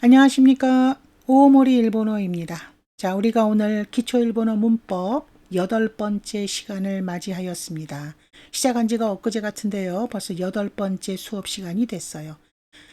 안녕하십니까. 오모리 일본어입니다. 자, 우리가 오늘 기초일본어 문법 8번째 시간을 맞이하였습니다. 시작한 지가 엊그제 같은데요. 벌써 8번째 수업 시간이 됐어요.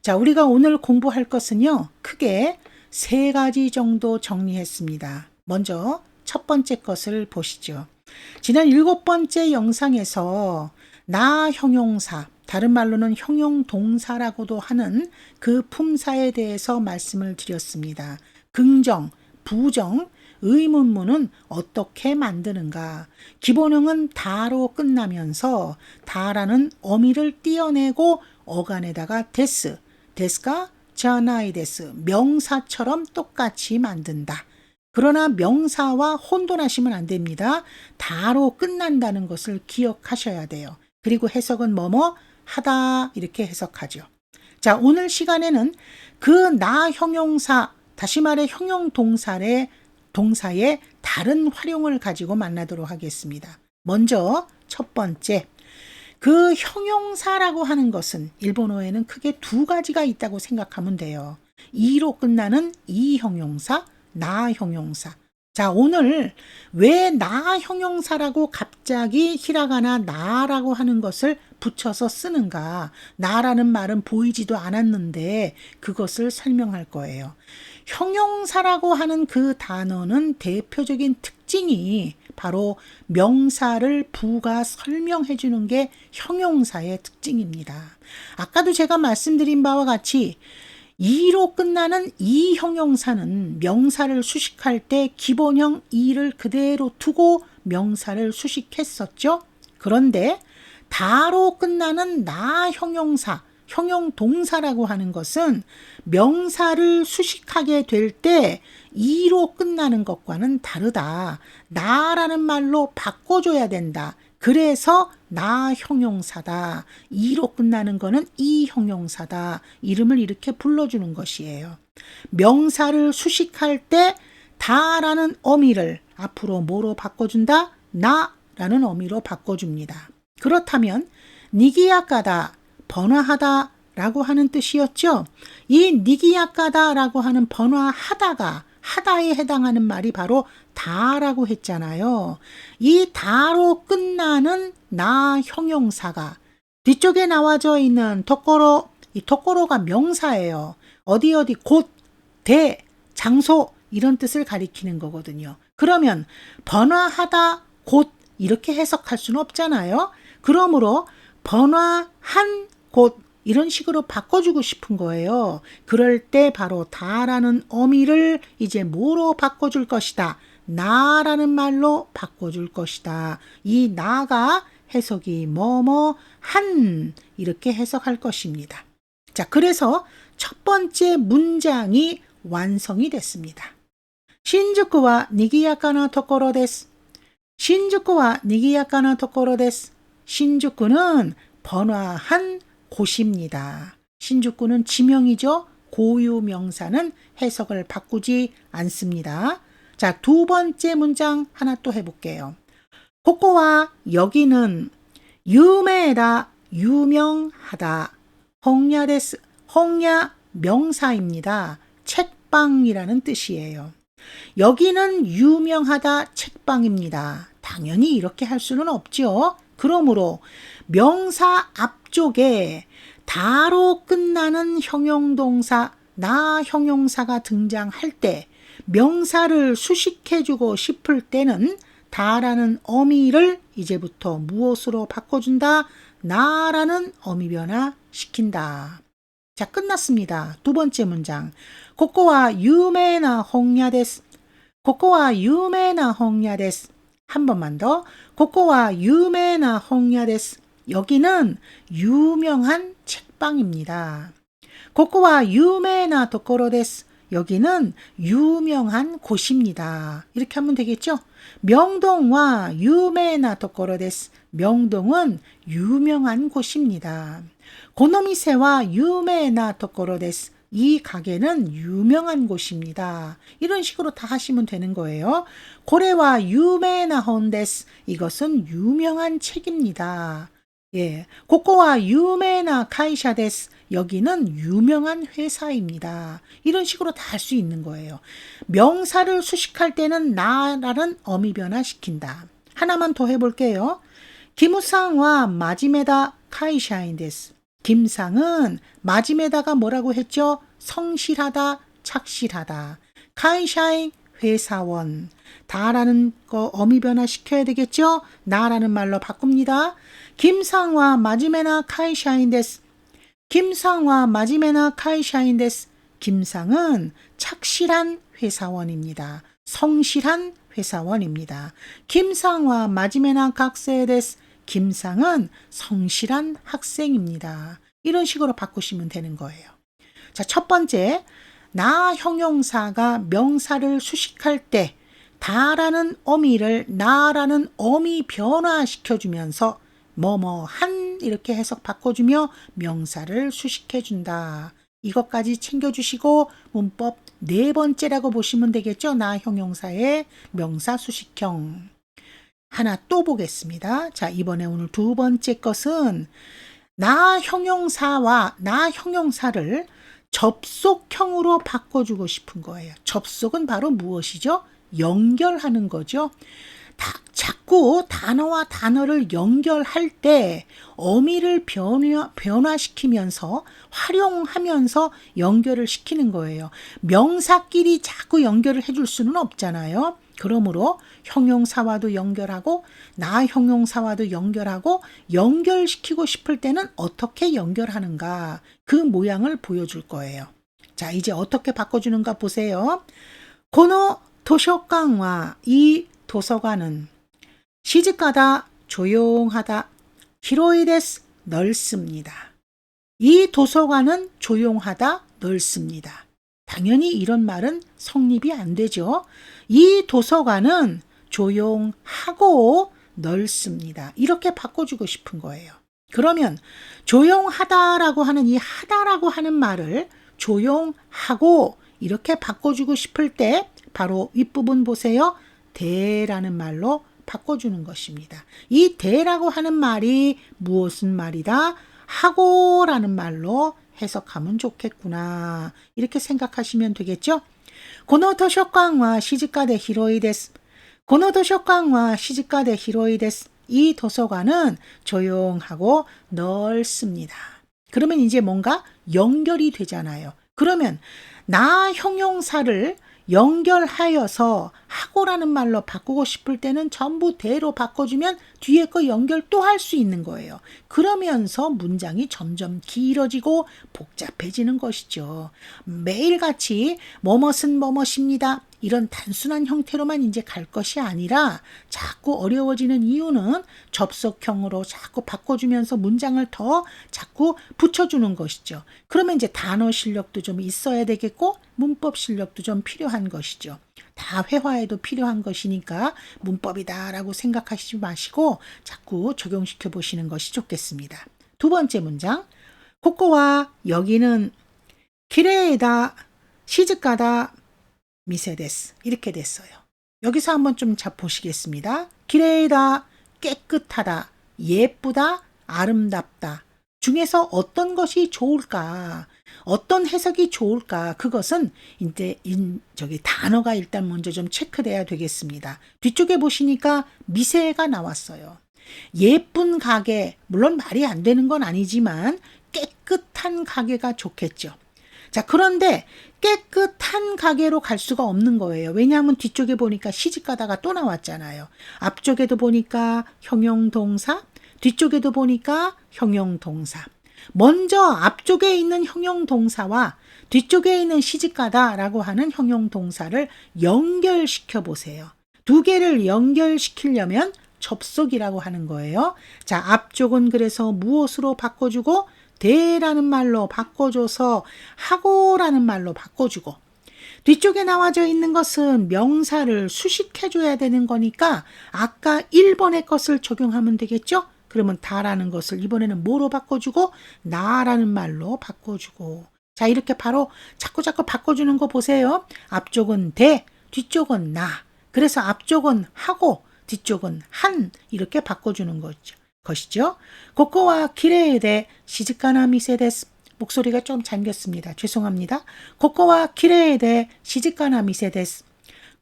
자, 우리가 오늘 공부할 것은요. 크게 3가지 정도 정리했습니다. 먼저 첫 번째 것을 보시죠. 지난 7번째 영상에서 나 형용사, 다른 말로는 형용 동사라고도 하는 그 품사에 대해서 말씀을 드렸습니다. 긍정, 부정, 의문문은 어떻게 만드는가? 기본형은 다로 끝나면서 다라는 어미를 띄어내고 어간에다가 데스, 데스가 자나이 데스, 명사처럼 똑같이 만든다. 그러나 명사와 혼돈하시면 안 됩니다. 다로 끝난다는 것을 기억하셔야 돼요. 그리고 해석은 뭐뭐 하다 이렇게 해석하죠. 자, 오늘 시간에는 그 나 형용사, 다시 말해 형용 동사의 다른 활용을 가지고 만나도록 하겠습니다. 먼저 첫 번째, 그 형용사라고 하는 것은 일본어에는 크게 2가지가 있다고 생각하면 돼요. 이로 끝나는 이 형용사, 나 형용사. 자, 오늘 왜 나 형용사라고 갑자기 히라가나 나라고 하는 것을 붙여서 쓰는가? 나라는 말은 보이지도 않았는데 그것을 설명할 거예요. 형용사라고 하는 그 단어는 대표적인 특징이 바로 명사를 부가 설명해 주는 게 형용사의 특징입니다. 아까도 제가 말씀드린 바와 같이 이로 끝나는 이 형용사는 명사를 수식할 때 기본형 이를 그대로 두고 명사를 수식했었죠. 그런데 다로 끝나는 나 형용사, 형용 동사라고 하는 것은 명사를 수식하게 될 때 이로 끝나는 것과는 다르다. 나라는 말로 바꿔줘야 된다. 그래서 나 형용사다. 이로 끝나는 거는 이 형용사다. 이름을 이렇게 불러주는 것이에요. 명사를 수식할 때 다라는 어미를 앞으로 뭐로 바꿔준다? 나라는 어미로 바꿔줍니다. 그렇다면 니기야까다, 번화하다 라고 하는 뜻이었죠. 이 니기야까다 라고 하는 번화하다가 하다에 해당하는 말이 바로 다라고 했잖아요. 이 다로 끝나는 나 형용사가 뒤쪽에 나와져 있는 토코로, 이 토코로가 명사예요. 어디 곳, 대, 장소 이런 뜻을 가리키는 거거든요. 그러면 번화하다, 곳 이렇게 해석할 수는 없잖아요. 그러므로 번화한 곳 이런 식으로 바꿔주고 싶은 거예요. 그럴 때 바로 다라는 어미를 이제 뭐로 바꿔줄 것이다. 나라는 말로 바꿔줄 것이다. 이 나가 해석이 뭐뭐 한 이렇게 해석할 것입니다. 자, 그래서 첫 번째 문장이 완성이 됐습니다. 신주쿠와 니기야카나 토코로 데스. 신주쿠와 니기야카나 토코로 데스. 신주쿠는 번화한 곳입니다. 신주쿠는 지명이죠. 고유 명사는 해석을 바꾸지 않습니다. 자, 2번째 문장 하나 또 해볼게요. 코코와 여기는 유메다, 유명하다. 홍야 데스, 홍야 명사입니다. 책방이라는 뜻이에요. 여기는 유명하다 책방입니다. 당연히 이렇게 할 수는 없죠. 그러므로 명사 앞쪽에 다로 끝나는 형용동사, 나 형용사가 등장할 때 명사를 수식해주고 싶을 때는 다라는 어미를 이제부터 무엇으로 바꿔준다? 나라는 어미 변화 시킨다. 자, 끝났습니다. 2번째 문장. 코코와 유메나 홍야 데스. 코코와 유메나 홍야 데스. 한 번만 더. 코코와 유메나 홍야 데스. 여기는 유명한 책방입니다. 코코와 유메나 도코로 데스. 여기는 유명한 곳입니다. 이렇게 하면 되겠죠? 명동와 유메나 도코로 데스. 명동은 유명한 곳입니다. 고노미세와 유메나 도코로 데스. 이 가게는 유명한 곳입니다. 이런 식으로 다 하시면 되는 거예요. 고래와 유메나 혼 데스. 이것은 유명한 책입니다. 예, 고코와 유메나 카이샤 데스. 여기는 유명한 회사입니다. 이런 식으로 다 할 수 있는 거예요. 명사를 수식할 때는 나라는 어미 변화시킨다. 하나만 더 해볼게요. 김우상과 마지메다 카이샤인 데스. 김상은 마지메다가 뭐라고 했죠? 성실하다, 착실하다. 카이샤인 회사원. 다라는 거 어미 변화 시켜야 되겠죠? 나라는 말로 바꿉니다. 김상과 마지메나 카이샤인 데스. 김상과 마지메나 카이샤인 데스. 김상은 착실한 회사원입니다. 성실한 회사원입니다. 김상과 마지메나 각세 데스. 김상은 성실한 학생입니다. 이런 식으로 바꾸시면 되는 거예요. 자, 첫 번째, 나 형용사가 명사를 수식할 때 다라는 어미를 나라는 어미 변화시켜주면서 뭐뭐한 이렇게 해석 바꿔주며 명사를 수식해준다. 이것까지 챙겨주시고 문법 네 번째라고 보시면 되겠죠. 나 형용사의 명사 수식형. 하나 또 보겠습니다. 자, 이번에 오늘 두 번째 것은 나 형용사와 나 형용사를 접속형으로 바꿔주고 싶은 거예요. 접속은 바로 무엇이죠? 연결하는 거죠. 자꾸 단어와 단어를 연결할 때 어미를 변화시키면서 활용하면서 연결을 시키는 거예요. 명사끼리 자꾸 연결을 해줄 수는 없잖아요. 그러므로 형용사와도 연결하고 나 형용사와도 연결하고 연결시키고 싶을 때는 어떻게 연결하는가 그 모양을 보여줄 거예요. 자, 이제 어떻게 바꿔주는가 보세요. 고노 도서관과 이 도서관은 시즈카다 조용하다 히로이데스 넓습니다. 이 도서관은 조용하다 넓습니다. 당연히 이런 말은 성립이 안 되죠. 이 도서관은 조용하고 넓습니다. 이렇게 바꿔주고 싶은 거예요. 그러면 조용하다라고 하는 이 하다라고 하는 말을 조용하고 이렇게 바꿔주고 싶을 때 바로 윗부분 보세요. 대라는 말로 바꿔주는 것입니다. 이 대라고 하는 말이 무엇은 말이다? 하고라는 말로 해석하면 좋겠구나. 이렇게 생각하시면 되겠죠? 고노 도서관과 시즈카데 히로이 데스. 고노 도서관과 시즈카데 히로이 데스. 이 도서관은 조용하고 넓습니다. 그러면 이제 뭔가 연결이 되잖아요. 그러면 나 형용사를 연결하여서 하고라는 말로 바꾸고 싶을 때는 전부 대로 바꿔주면 뒤에 거 연결 또 할 수 있는 거예요. 그러면서 문장이 점점 길어지고 복잡해지는 것이죠. 매일같이 뭐뭇은 뭐뭇입니다. 이런 단순한 형태로만 이제 갈 것이 아니라 자꾸 어려워지는 이유는 접속형으로 자꾸 바꿔주면서 문장을 더 자꾸 붙여주는 것이죠. 그러면 이제 단어 실력도 좀 있어야 되겠고 문법 실력도 좀 필요한 것이죠. 다 회화에도 필요한 것이니까 문법이다라고 생각하시지 마시고 자꾸 적용시켜 보시는 것이 좋겠습니다. 두 번째 문장. 코코와 여기는 키레이다 시즈카다 미세데스. 이렇게 됐어요. 여기서 한번 좀 보시겠습니다. 키레이다 깨끗하다 예쁘다 아름답다 중에서 어떤 것이 좋을까? 어떤 해석이 좋을까? 그것은 이제 저기 단어가 일단 먼저 좀 체크돼야 되겠습니다. 뒤쪽에 보시니까 미세가 나왔어요. 예쁜 가게, 물론 말이 안 되는 건 아니지만 깨끗한 가게가 좋겠죠. 자, 그런데 깨끗한 가게로 갈 수가 없는 거예요. 왜냐하면 뒤쪽에 보니까 시집가다가 또 나왔잖아요. 앞쪽에도 보니까 형용동사, 뒤쪽에도 보니까 형용동사. 먼저 앞쪽에 있는 형용동사와 뒤쪽에 있는 시집가다라고 하는 형용동사를 연결시켜 보세요. 두 개를 연결시키려면 접속이라고 하는 거예요. 자, 앞쪽은 그래서 무엇으로 바꿔주고 대라는 말로 바꿔줘서 하고라는 말로 바꿔주고 뒤쪽에 나와져 있는 것은 명사를 수식해줘야 되는 거니까 아까 1번의 것을 적용하면 되겠죠? 그러면 다라는 것을 이번에는 뭐로 바꿔주고 나라는 말로 바꿔주고 자 이렇게 바로 자꾸 바꿔주는 거 보세요. 앞쪽은 대, 뒤쪽은 나. 그래서 앞쪽은 하고 뒤쪽은 한 이렇게 바꿔주는 거죠. 것이죠. 고코와 키레이데 시즈카나 미세 데스. 목소리가 좀 잠겼습니다. 죄송합니다. 고코와 키레이데 시즈카나 미세 데스.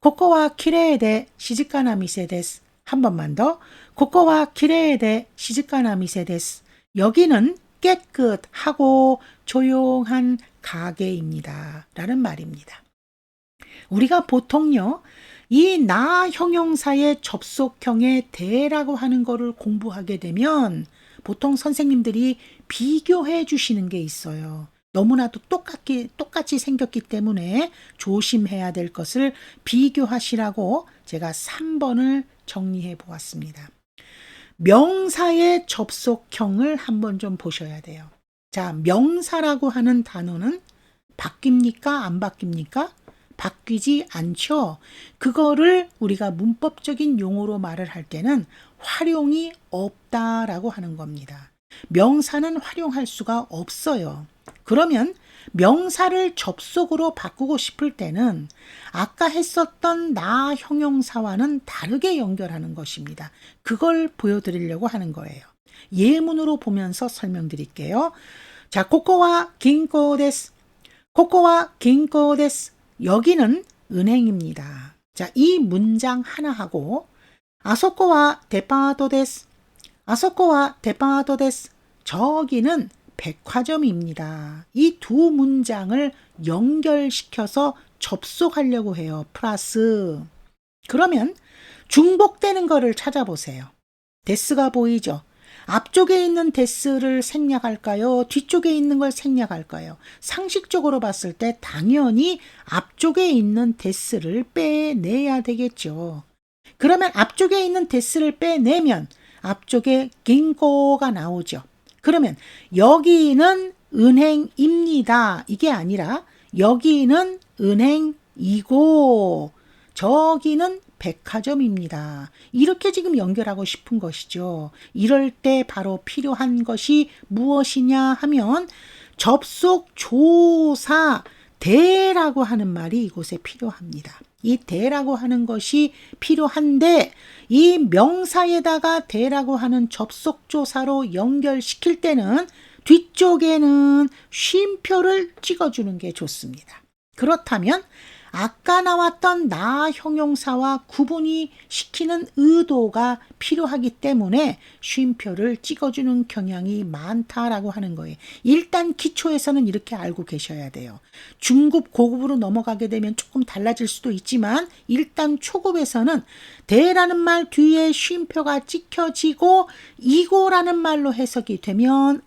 고코와 키레이데 시즈카나 미세 데스. 한 번만 더. 고코와 키레이데 시즈카나 미세 데스. 여기는 깨끗하고 조용한 가게입니다. 라는 말입니다. 우리가 보통요, 이 나 형용사의 접속형의 대라고 하는 거를 공부하게 되면 보통 선생님들이 비교해 주시는 게 있어요. 너무나도 똑같이 생겼기 때문에 조심해야 될 것을 비교하시라고 제가 3번을 정리해 보았습니다. 명사의 접속형을 한번 좀 보셔야 돼요. 자, 명사라고 하는 단어는 바뀝니까? 안 바뀝니까? 바뀌지 않죠. 그거를 우리가 문법적인 용어로 말을 할 때는 활용이 없다라고 하는 겁니다. 명사는 활용할 수가 없어요. 그러면 명사를 접속으로 바꾸고 싶을 때는 아까 했었던 나 형용사와는 다르게 연결하는 것입니다. 그걸 보여드리려고 하는 거예요. 예문으로 보면서 설명드릴게요. 자, 코코와 긴코 데스. 코코와 긴코 데스. 여기는 은행입니다. 자, 이 문장 하나하고 아소코와 데파토 데스. 아소코와 데파토 데스. 저기는 백화점입니다. 이 두 문장을 연결시켜서 접속하려고 해요. 플러스. 그러면 중복되는 거를 찾아보세요. 데스가 보이죠? 앞쪽에 있는 데스를 생략할까요? 뒤쪽에 있는 걸 생략할까요? 상식적으로 봤을 때 당연히 앞쪽에 있는 데스를 빼내야 되겠죠. 그러면 앞쪽에 있는 데스를 빼내면 앞쪽에 긴코가 나오죠. 그러면 여기는 은행입니다. 이게 아니라 여기는 은행이고 저기는 백화점입니다. 이렇게 지금 연결하고 싶은 것이죠. 이럴 때 바로 필요한 것이 무엇이냐 하면 접속 조사 대라고 하는 말이 이곳에 필요합니다. 이 대라고 하는 것이 필요한데 이 명사에다가 대라고 하는 접속 조사로 연결시킬 때는 뒤쪽에는 쉼표를 찍어주는 게 좋습니다. 그렇다면 아까 나왔던 나 형용사와 구분이 시키는 의도가 필요하기 때문에 쉼표를 찍어주는 경향이 많다라고 하는 거예요. 일단 기초에서는 이렇게 알고 계셔야 돼요. 중급, 고급으로 넘어가게 되면 조금 달라질 수도 있지만 일단 초급에서는 대라는 말 뒤에 쉼표가 찍혀지고 이고라는 말로 해석이 되면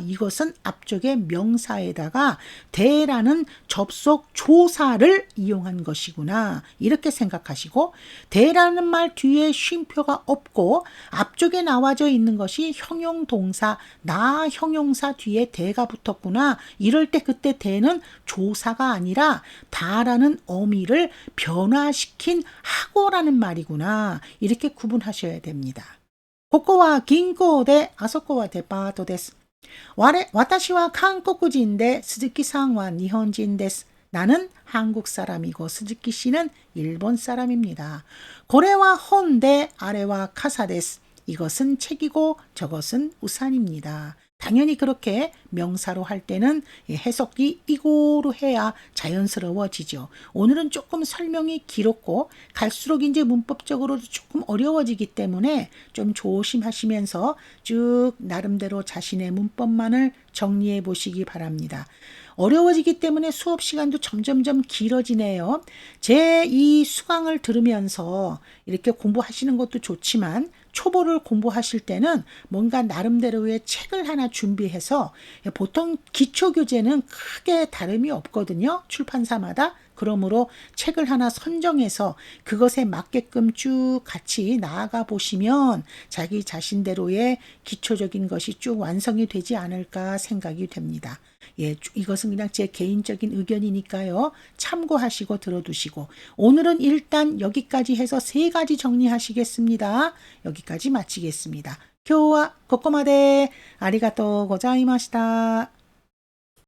이것은 앞쪽에 명사에다가 대라는 접속 조사를 이용한 것이구나 이렇게 생각하시고 대라는 말 뒤에 쉼표가 없고 앞쪽에 나와져 있는 것이 형용동사 나 형용사 뒤에 대가 붙었구나 이럴 때 그때 대는 조사가 아니라 다라는 어미를 변화시킨 하고라는 말이구나 이렇게 구분하셔야 됩니다. ここは銀行であそこはデパートです。私は韓国人で鈴木さんは日本人です。 나는 한국 사람이고 스즈키 씨는 일본 사람입니다. 고래와 혼데 아래와 카사 데스. 이것은 책이고 저것은 우산입니다. 당연히 그렇게 명사로 할 때는 해석이 이고로 해야 자연스러워지죠. 오늘은 조금 설명이 길었고 갈수록 이제 문법적으로도 조금 어려워지기 때문에 좀 조심하시면서 쭉 나름대로 자신의 문법만을 정리해 보시기 바랍니다. 어려워지기 때문에 수업 시간도 점점점 길어지네요. 제 이 수강을 들으면서 이렇게 공부하시는 것도 좋지만 초보를 공부하실 때는 뭔가 나름대로의 책을 하나 준비해서 보통 기초교재는 크게 다름이 없거든요. 출판사마다. 그러므로 책을 하나 선정해서 그것에 맞게끔 쭉 같이 나아가 보시면 자기 자신대로의 기초적인 것이 쭉 완성이 되지 않을까 생각이 됩니다. 이것은 그냥 제 개인적인 의견이니까요. 참고하시고 들어두시고 오늘은 일단 여기까지 해서 3가지 정리하시겠습니다. 여기까지 마치겠습니다. 今日はここまでありがとうございました。